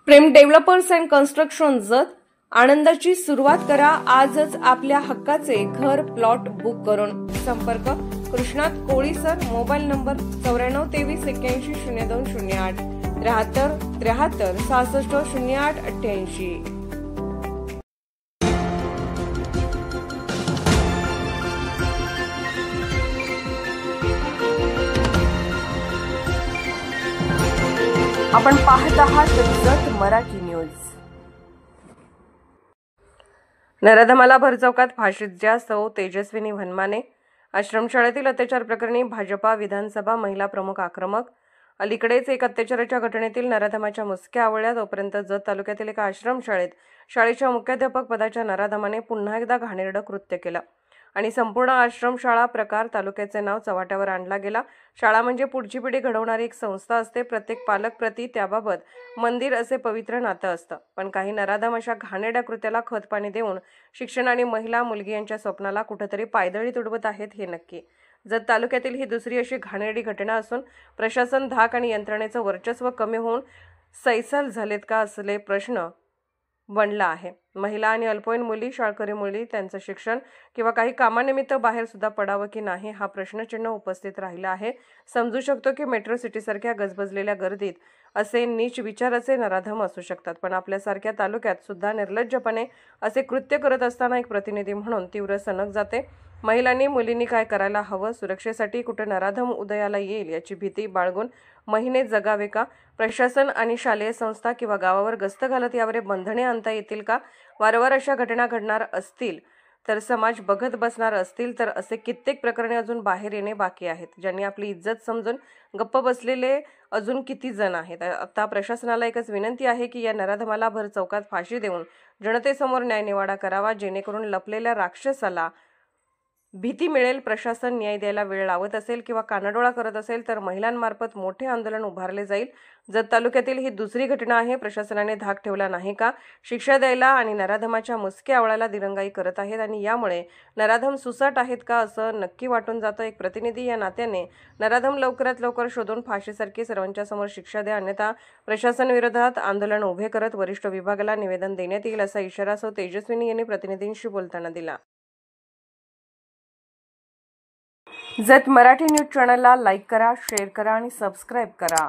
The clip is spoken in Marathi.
प्रेम डेव्हलपर्स अँड कन्स्ट्रक्शन जत आनंदाची सुरुवात करा आजच आपल्या हक्काचे घर प्लॉट बुक करून। संपर्क कृष्णात कोळी सर, मोबाईल नंबर 9423810208 73 73 66 08 88। आपण पाहत आहात जत मराठी न्यूज। नराधमाला भरचौकात फाशीत ज्या सौ तेजस्विनी वनमाने। आश्रमशाळेतील अत्याचार प्रकरणी भाजपा विधानसभा महिला प्रमुख आक्रमक। अलीकडेच एक अत्याचाराच्या घटनेतील नराधमाच्या मुसक्या आवळल्या, तोपर्यंत जत तालुक्यातील एका आश्रमशाळेत शाळेच्या मुख्याध्यापक पदाच्या नराधमाने पुन्हा एकदा घाणेरडं कृत्य केलं आणि संपूर्ण आश्रमशाळा प्रकार तालुक्याचे नाव चव्हाट्यावर आणला गेला। शाळा म्हणजे पुढची पिढी घडवणारी एक संस्था असते। प्रत्येक पालक प्रति त्याबाबत मंदिर असे पवित्र नातं असतं, पण काही नराधम अशा घाणेरड्या कृत्याला खतपाणी देऊन शिक्षण आणि महिला मुलगी यांच्या स्वप्नाला कुठेतरी पायदळी तुडवत आहेत हे नक्की। जत तालुक्यातील ही दुसरी अशी घाणेरडी घटना असून प्रशासन, धाक आणि यंत्रणेचं वर्चस्व कमी होऊन सैसाल झालेत का असले प्रश्न बनला आहे। महिला आणि अल्पवयीन मुली, शाळकरी मुली त्यांचं शिक्षण किंवा काही कामानिमित्त बाहेर सुद्धा पडावं की नाही हा प्रश्नचिन्ह उपस्थित राहिला आहे। समजू शकतो की मेट्रो सिटीसारख्या गजबजलेल्या गर्दीत असे नीच विचाराचे नराधम असू शकतात, पण आपल्यासारख्या तालुक्यात सुद्धा निर्लज्जपणे असे कृत्य करत असताना एक प्रतिनिधी म्हणून तीव्र सनक जाते। महिलांनी, मुलींनी काय करायला हवं? सुरक्षेसाठी कुठे नराधम उदयाला येईल याची भीती बाळगून महिने जगावे का? प्रशासन आणि शालेय संस्था किंवा गावावर गस्त घालत यावर बंधने आणता येतील का? वारंवार अशा घटना घडणार असतील तर समाज बघत बसणार असतील तर असे कित्येक प्रकरणे अजून बाहेर येणे बाकी आहेत। ज्यांनी आपली इज्जत समजून गप्प बसलेले अजून किती जण आहेत। आता प्रशासनाला एकच विनंती आहे की या नराधमाला भर चौकात फाशी देऊन जनतेसमोर न्यायनिवाडा करावा, जेणेकरून लपलेल्या राक्षसाला भीती मिळेल। प्रशासन न्याय द्यायला वेळ लावत असेल किंवा कानाडोळा करत असेल तर महिलांमार्फत मोठे आंदोलन उभारले जाईल। जत तालुक्यातील ही दुसरी घटना आहे। प्रशासनाने धाक ठेवला नाही का? शिक्षा द्यायला आणि नराधमाच्या मुसक्या आवळाला दिरंगाई करत आहेत आणि यामुळे नराधम सुसाट आहेत का असं नक्की वाटून जातं। एक प्रतिनिधी या नात्याने नराधम लवकरात लवकर शोधून फाशीसारखी सर्वांच्या समोर शिक्षा द्या, अन्यथा प्रशासनाविरोधात आंदोलन उभे करत वरिष्ठ विभागाला निवेदन देण्यात येईल असा इशारा सौ तेजस्विनी यांनी प्रतिनिधींशी बोलताना दिला। जत मराठी न्यूज चॅनलला लाईक करा, शेअर करा आणि सबस्क्राईब करा।